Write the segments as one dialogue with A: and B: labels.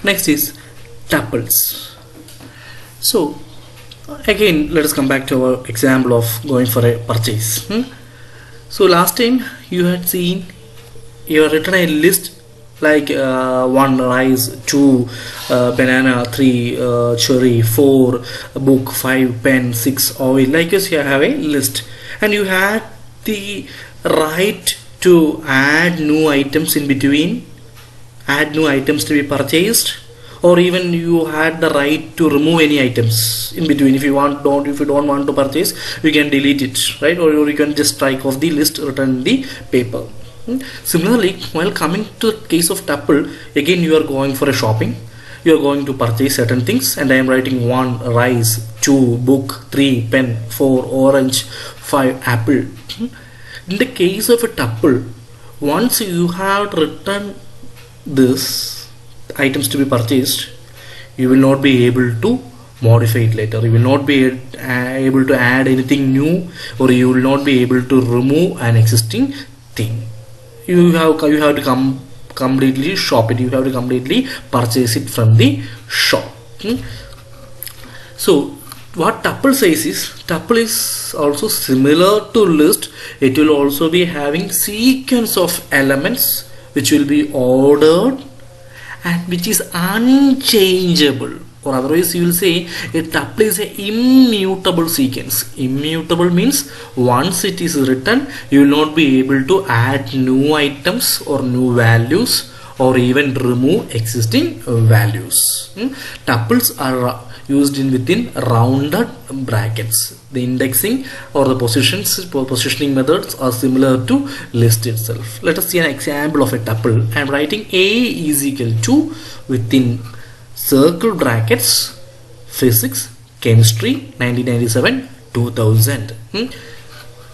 A: Next is tuples. So again, let us come back to our example of going for a purchase. So last time you had seen, you have written a list like 1 rice, 2 banana, 3 cherry, 4 book, 5 pen, 6 oil. Like this, you have a list, and you had the right to add new items in between, add new items to be purchased, or even you had the right to remove any items in between. If you don't want to purchase, you can delete it, right? Or you can just strike off the list written in the paper. Similarly, while coming to the case of tuple, again you are going for a shopping, you are going to purchase certain things, and I am writing 1 rice, 2 book, 3 pen, 4 orange, 5 apple. In the case of a tuple, once you have written this items to be purchased, you will not be able to modify it later. You will not be able to add anything new, or you will not be able to remove an existing thing. You have to completely shop it. You have to completely purchase it from the shop. So what tuple says is, tuple is also similar to list. It will also be having sequence of elements which will be ordered and which is unchangeable, or otherwise you will say a tuple is an immutable sequence. Immutable means once it is written, you will not be able to add new items or new values, or even remove existing values. Tuples are used within rounded brackets. The indexing or the positioning methods are similar to list itself. Let us see an example of a tuple. I am writing A is equal to, within circle brackets, physics, chemistry, 1997, 2000.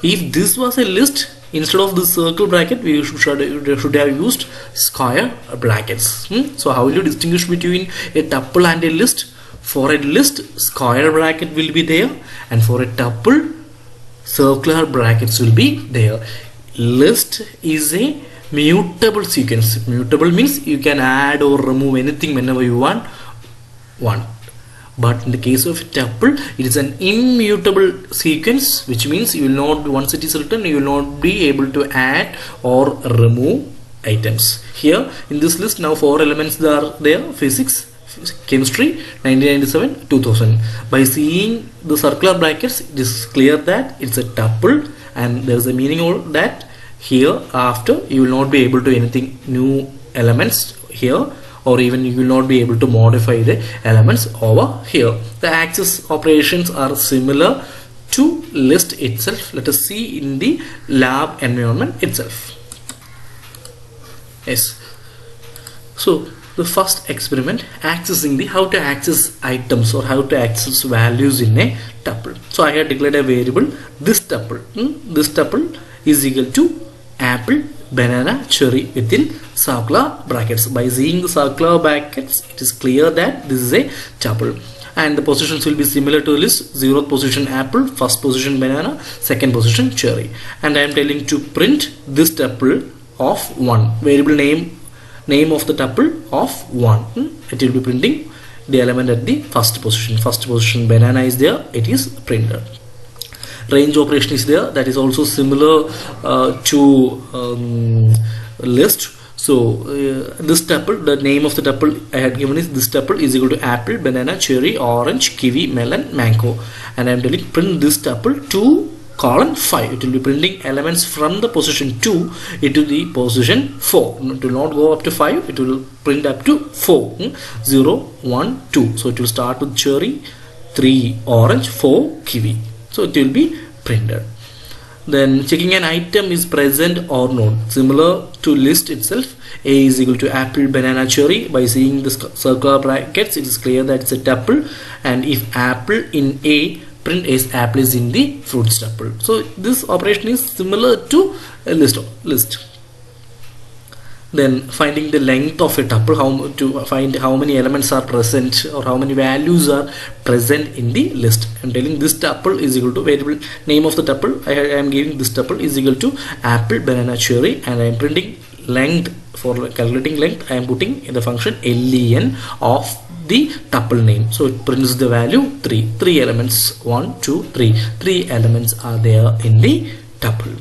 A: If this was a list, instead of the circle bracket, we should have used square brackets. So how will you distinguish between a tuple and a list? For a list, square bracket will be there, and for a tuple, circular brackets will be there. List is a mutable sequence. Mutable means you can add or remove anything whenever you want. But in the case of a tuple, it is an immutable sequence, which means you will not, once it is written, you will not be able to add or remove items. Here in this list, now 4 elements are there: physics, chemistry, 1997, 2000. By seeing the circular brackets, it is clear that it's a tuple, and there is a meaning of that. Here after, you will not be able to anything new elements here, or even you will not be able to modify the elements over here. The access operations are similar to list itself. Let us see in the lab environment itself. Yes. So the first experiment, accessing the how to access items or how to access values in a tuple. So I have declared a variable, this tuple. This tuple is equal to apple, banana, cherry within circular brackets. By seeing the circular brackets, it is clear that this is a tuple, and the positions will be similar to list. 0th position apple, 1st position banana, 2nd position cherry. And I am telling to print this tuple of 1. Variable name of the tuple of 1. It will be printing the element at the 1st position. 1st position banana is there, it is printed. Range operation is there, that is also similar to list. So this tuple, the name of the tuple I had given is, this tuple is equal to apple, banana, cherry, orange, kiwi, melon, mango, and I am telling print this tuple to column 5. It will be printing elements from the position 2 into the position 4. It will not go up to 5, it will print up to 4. 0, 1, 2. So it will start with cherry, 3 orange, 4 kiwi. So it will be printed. Then checking an item is present or not. Similar to list itself, A is equal to apple, banana, cherry. By seeing the circular brackets, it is clear that it's a tuple, and if apple in A, print as apple is in the fruits tuple. So this operation is similar to a list. Then finding the length of a tuple, to find how many elements are present or how many values are present in the list. I am telling this tuple is equal to variable name of the tuple. I am giving this tuple is equal to apple, banana, cherry, and I am printing length for calculating length, I am putting in the function len of the tuple name. So it prints the value 3. 3 elements, 1, 2, 3. 3 elements are there in the tuple.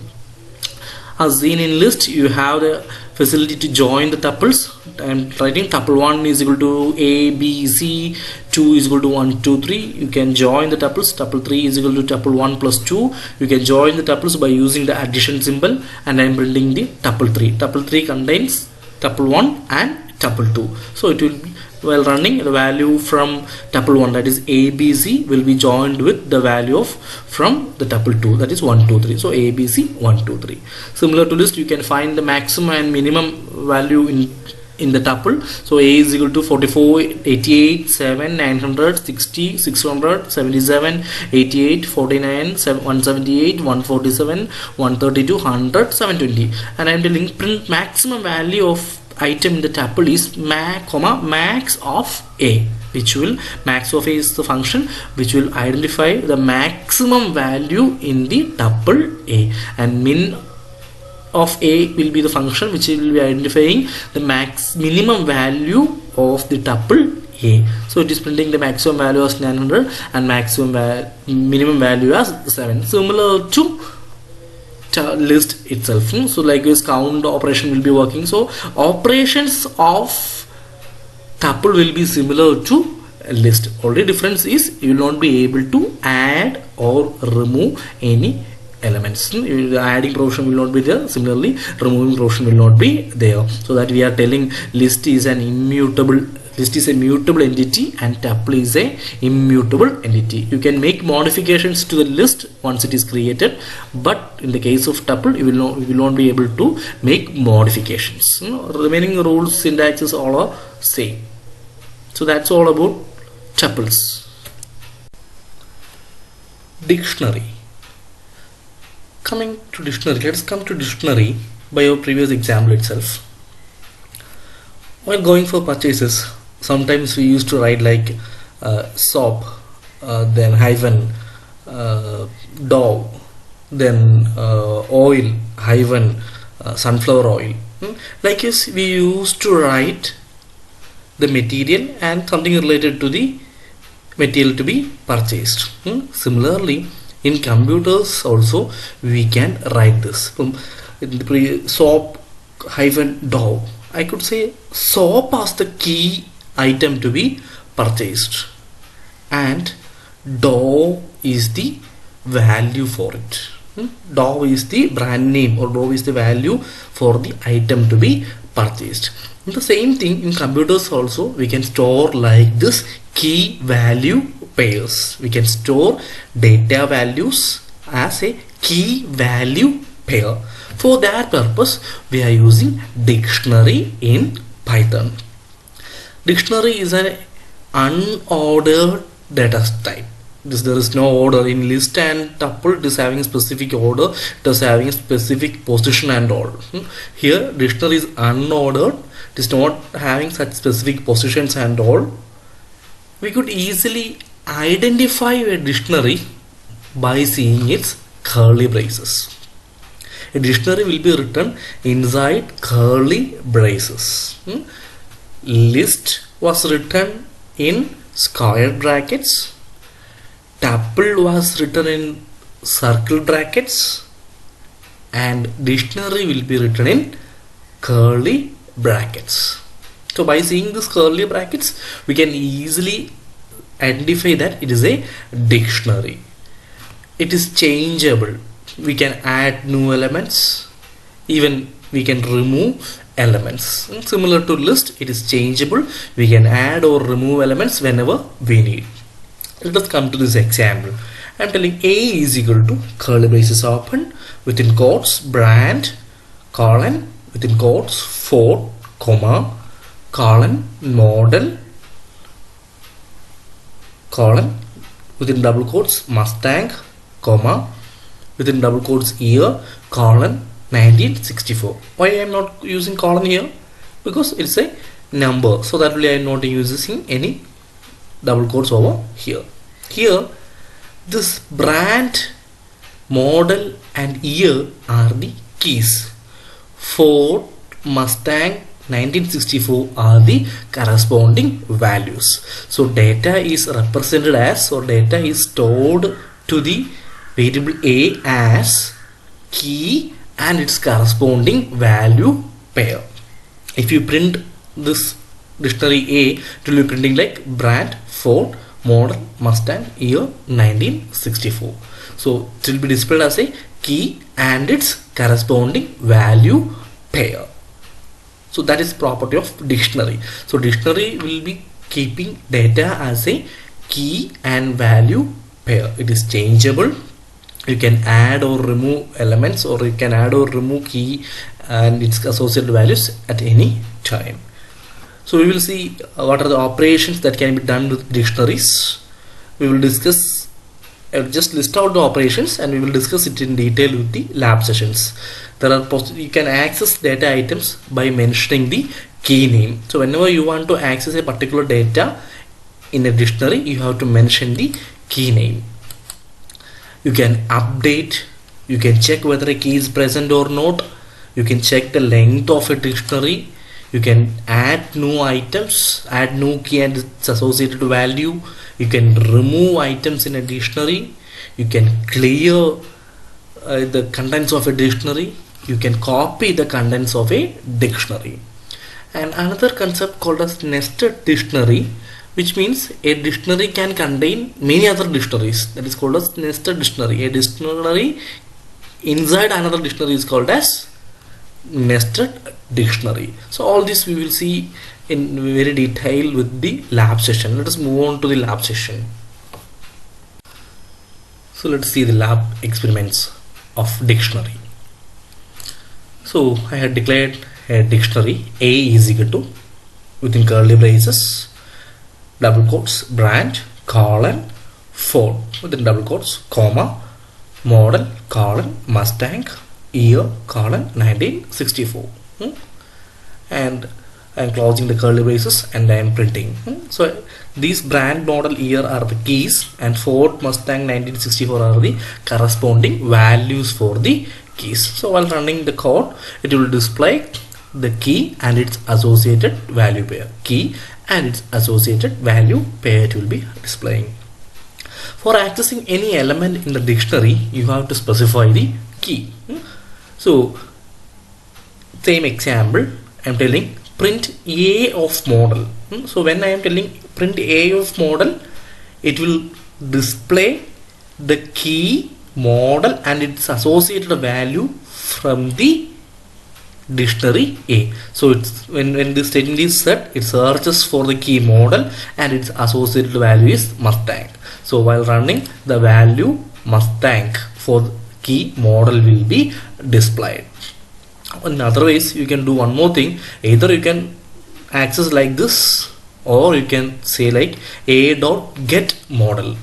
A: As seen in list, you have the facility to join the tuples. I am writing tuple 1 is equal to a, b, c, 2 is equal to 1, 2, 3. You can join the tuples. Tuple 3 is equal to tuple 1 plus 2. You can join the tuples by using the addition symbol, and I am printing the tuple 3. Tuple 3 contains tuple 1 and tuple 2. So it will be, while running, the value from tuple 1, that is ABC, will be joined with the value of from the tuple 2, that is 1, 2, 3. So ABC 1, 2, 3. Similar to list, you can find the maximum and minimum value in the tuple. So A is equal to 44, 88, 7, 900, 60, 600, 77, 88, 49, 178, 147, 132, 100, 720. And I am telling print maximum value of item in the tuple is max of A, which will, max of A is the function which will identify the maximum value in the tuple A, and min of A will be the function which will be identifying the minimum value of the tuple A. So it is printing the maximum value as 900 and minimum value as 7, similar to list itself. So likewise count operation will be working. So operations of tuple will be similar to list. Only difference is you will not be able to add or remove any elements. The adding provision will not be there. Similarly, removing provision will not be there. So that we are telling list is an immutable. List is a mutable entity and tuple is a immutable entity. You can make modifications to the list once it is created, but in the case of tuple, you will not be able to make modifications. Remaining rules, syntaxes all are same. So that's all about tuples. Dictionary. Coming to dictionary, let's come to dictionary by our previous example itself. While going for purchases, sometimes we used to write like soap, then hyphen, dove, then oil, hyphen, sunflower oil. Like this, we used to write the material and something related to the material to be purchased. Similarly, in computers also we can write this. From soap hyphen dove, I could say soap as the key item to be purchased and dove is the value for it. Dove is the brand name, or dove is the value for the item to be purchased. The same thing in computers also we can store like this key value pairs. We can store data values as a key value pair. For that purpose we are using dictionary in Python. Dictionary is an unordered data type. There is no order in list and tuple. It is having specific order, it is having specific position and all. Here dictionary is unordered, it is not having such specific positions and all. We could easily identify a dictionary by seeing its curly braces. A dictionary will be written inside curly braces. List was written in square brackets. Tuple was written in circle brackets, and dictionary will be written in curly brackets. So by seeing this curly brackets, we can easily identify that it is a dictionary. It is changeable. We can add new elements, even we can remove elements. Similar to list, it is changeable. We can add or remove elements whenever we need. Let us come to this example. I am telling A is equal to curly braces open, within quotes brand, colon, within quotes Ford, comma, colon, model, colon, within double quotes Mustang, comma, within double quotes year, colon, 1964. Why I am not using colon here? Because it's a number, so that way I am not using any double quotes over here. Here this brand, model and year are the keys. Ford, Mustang, 1964 are the corresponding values. So data is represented as, or data is stored to the variable A as key and its corresponding value pair. If you print this dictionary A, it will be printing like brand, Ford, model, Mustang, year 1964. So it will be displayed as a key and its corresponding value pair. So that is property of dictionary. So dictionary will be keeping data as a key and value pair. It is changeable. You can add or remove elements, or you can add or remove key and its associated values at any time. So we will see what are the operations that can be done with dictionaries. We will discuss, just list out the operations, and we will discuss it in detail with the lab sessions. There are you can access data items by mentioning the key name. So whenever you want to access a particular data in a dictionary, you have to mention the key name. You can update, you can check whether a key is present or not, you can check the length of a dictionary, you can add new items, add new key and its associated value, you can remove items in a dictionary, you can clear the contents of a dictionary, you can copy the contents of a dictionary. And another concept called as nested dictionary, which means a dictionary can contain many other dictionaries. That is called as nested dictionary. A dictionary inside another dictionary is called as nested dictionary. So all this we will see in very detail with the lab session. Let us move on to the lab session. So let's see the lab experiments of dictionary. So I had declared a dictionary. A is equal to, within curly braces, double quotes, brand, colon, Ford, within double quotes, comma, model, colon, Mustang, year, colon, 1964. And I am closing the curly braces and I am printing. So these brand, model, year are the keys, and Ford, Mustang, 1964 are the corresponding values for the keys. So while running the code, it will display the key and its associated value pair. Key and its associated value pair it will be displaying. For accessing any element in the dictionary, you have to specify the key. So same example, I am telling print A of model. So when I am telling print A of model, it will display the key, model and its associated value from the dictionary A. So it's when this statement is set, it searches for the key model and its associated value is Mustang. So while running, the value Mustang for key model will be displayed. In other ways, you can do one more thing. Either you can access like this, or you can say like a dot get model.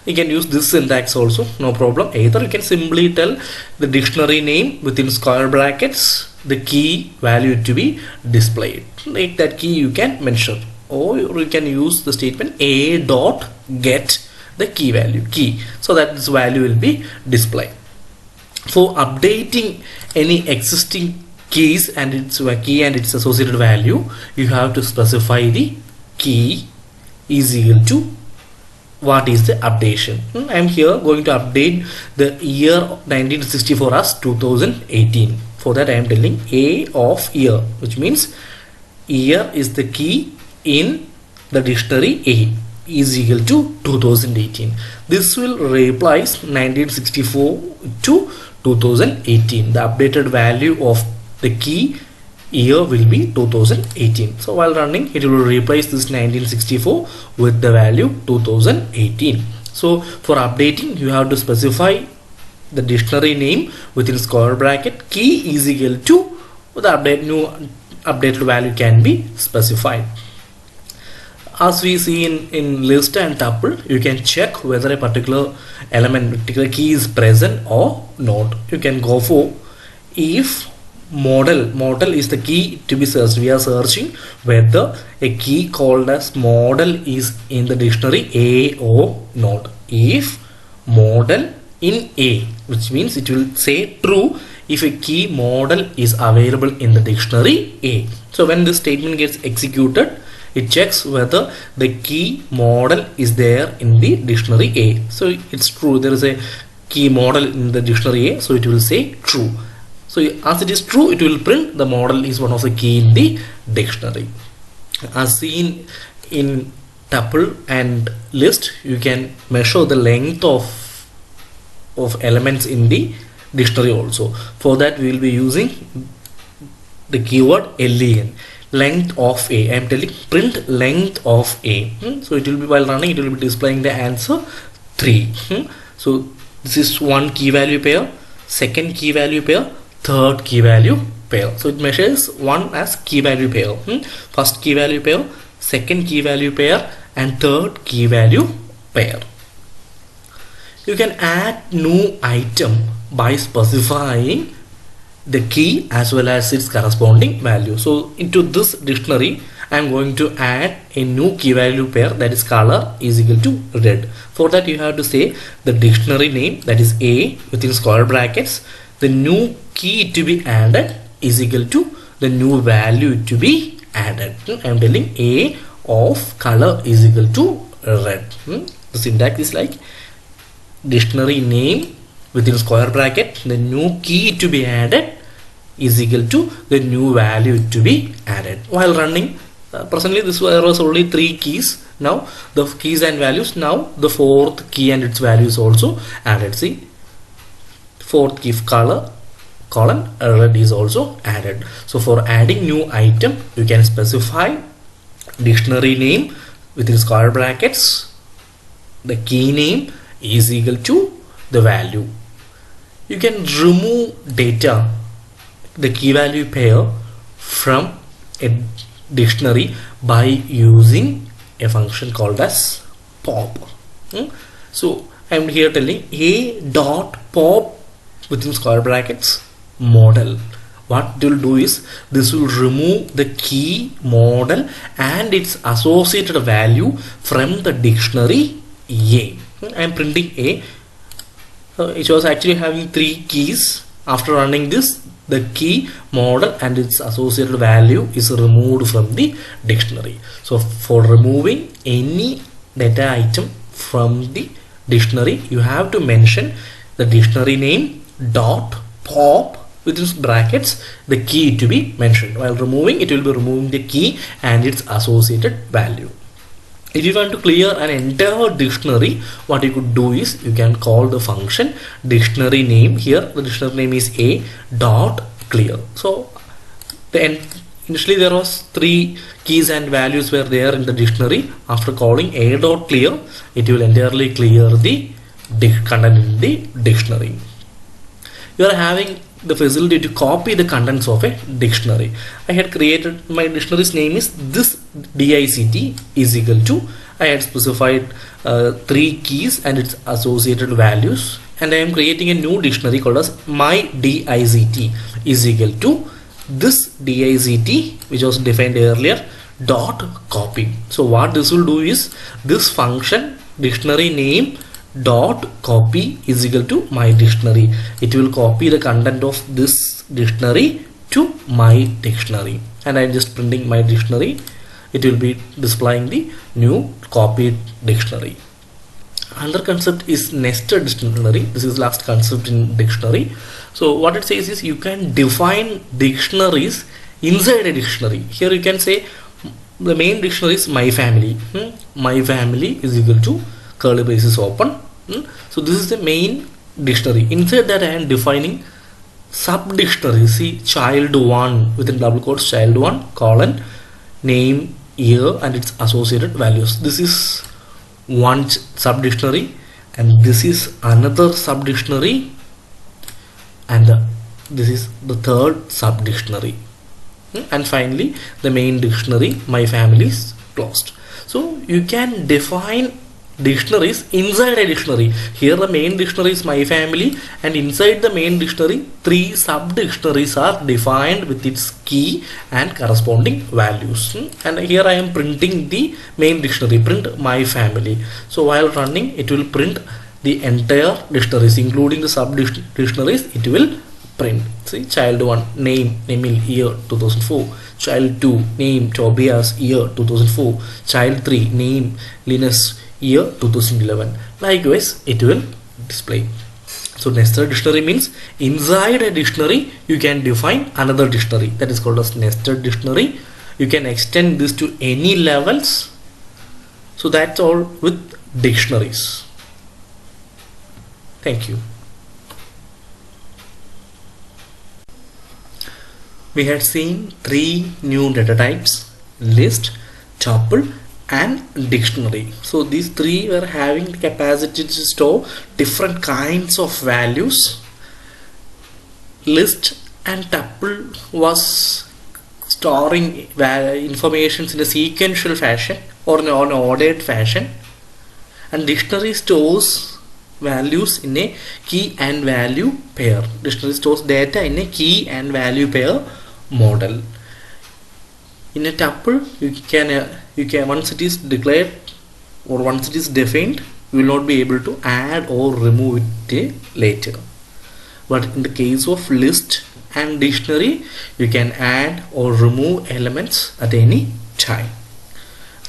A: You can use this syntax also, no problem. Either you can simply tell the dictionary name within square brackets, the key value to be displayed. Like that key you can mention, or you can use the statement a dot get the key value, key, so that this value will be displayed. For updating any existing keys and its key and its associated value, you have to specify the key is equal to what is the updation. I am here going to update the year 1964 as 2018. For that I am telling A of year, which means year is the key in the dictionary A, is equal to 2018. This will replace 1964 to 2018. The updated value of the key year will be 2018. So while running, it will replace this 1964 with the value 2018. So for updating, you have to specify the dictionary name within square bracket, key is equal to the new updated value can be specified. As we see in list and tuple, you can check whether a particular element, particular key is present or not. You can go for if model is the key to be searched. We are searching whether a key called as model is in the dictionary A or not. If model in A, which means it will say true if a key model is available in the dictionary A. So when this statement gets executed, it checks whether the key model is there in the dictionary A. So it's true, there is a key model in the dictionary A, so it will say true. So as it is true, it will print the model is one of the key in the dictionary. As seen in tuple and list, you can measure the length of elements in the dictionary also. For that we will be using the keyword len, length of A. I am telling print length of A. So it will be, while running, it will be displaying the answer 3. So this is one key value pair, second key value pair, third key value pair. So it measures one as key value pair. First key value pair, second key value pair, and third key value pair. You can add new item by specifying the key as well as its corresponding value. So into this dictionary, I am going to add a new key value pair, that is color is equal to red. For that you have to say the dictionary name, that is A, within square brackets, the new key to be added is equal to the new value to be added. I am telling A of color is equal to red. The syntax is like dictionary name within square bracket, the new key to be added is equal to the new value to be added. While running, presently this was only 3 keys. Now the keys and values, now the fourth key and its values also added. See, fourth key color colon red is also added. So for adding new item, you can specify dictionary name within square brackets, the key name is equal to the value. You can remove data, the key value pair, from a dictionary by using a function called as pop. So I am here telling a dot pop within square brackets model. What it will do is, this will remove the key model and its associated value from the dictionary A. I am printing A. It was actually having 3 keys. After running this, the key model and its associated value is removed from the dictionary. So for removing any data item from the dictionary, you have to mention the dictionary name dot pop within brackets, the key to be mentioned. While removing, it will be removing the key and its associated value. If you want to clear an entire dictionary, what you could do is, you can call the function dictionary name. Here the dictionary name is a dot clear. So initially there was 3 keys and values were there in the dictionary. After calling a dot clear, it will entirely clear the content in the dictionary. You are having the facility to copy the contents of a dictionary. I had created, my dictionary's name is this dict is equal to, I had specified 3 keys and its associated values, and I am creating a new dictionary called as my dict is equal to this dict, which was defined earlier, dot copy. So what this will do is, this function dictionary name dot copy is equal to my dictionary. It will copy the content of this dictionary to my dictionary, and I am just printing my dictionary. It will be displaying the new copied dictionary. Another concept is nested dictionary. This is last concept in dictionary. So what it says is, you can define dictionaries inside a dictionary. Here you can say the main dictionary is my family. My family is equal to curly braces open. So this is the main dictionary. Inside that I am defining sub dictionary. See, child 1 within double quotes, child 1 colon name, year and its associated values. This is one sub dictionary, and this is another sub dictionary, and this is the third sub dictionary, and finally the main dictionary, my family, is closed. So you can define dictionaries inside a dictionary. Here the main dictionary is my family, and inside the main dictionary 3 sub dictionaries are defined with its key and corresponding values. And here I am printing the main dictionary, print my family. So while running, it will print the entire dictionaries including the sub dictionaries, it will print. See, child 1 name Emil, year 2004, child 2 name Tobias, year 2004, child 3 name Linus, year 2011. Likewise it will display. So nested dictionary means inside a dictionary you can define another dictionary, that is called as nested dictionary. You can extend this to any levels. So that's all with dictionaries. Thank you. We had seen 3 new data types: list, tuple and dictionary. So these 3 were having the capacity to store different kinds of values. List and tuple was storing information in a sequential fashion or in an ordered fashion, and dictionary stores values in a key and value pair. Dictionary stores data in a key and value pair model. In a tuple you can once it is declared or once it is defined, you will not be able to add or remove it later. But in the case of list and dictionary, you can add or remove elements at any time.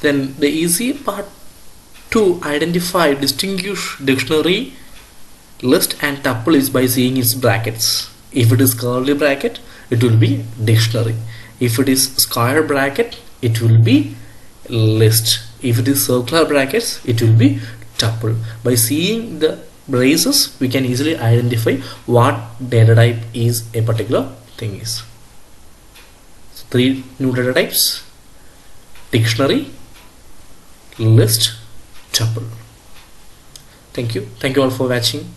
A: Then the easy part to identify, distinguish dictionary, list and tuple is by seeing its brackets. If it is curly bracket, it will be dictionary. If it is square bracket, it will be list. If it is circular brackets, it will be tuple. By seeing the braces, we can easily identify what data type is a particular thing is. So 3 new data types: dictionary, list, tuple. Thank you all for watching.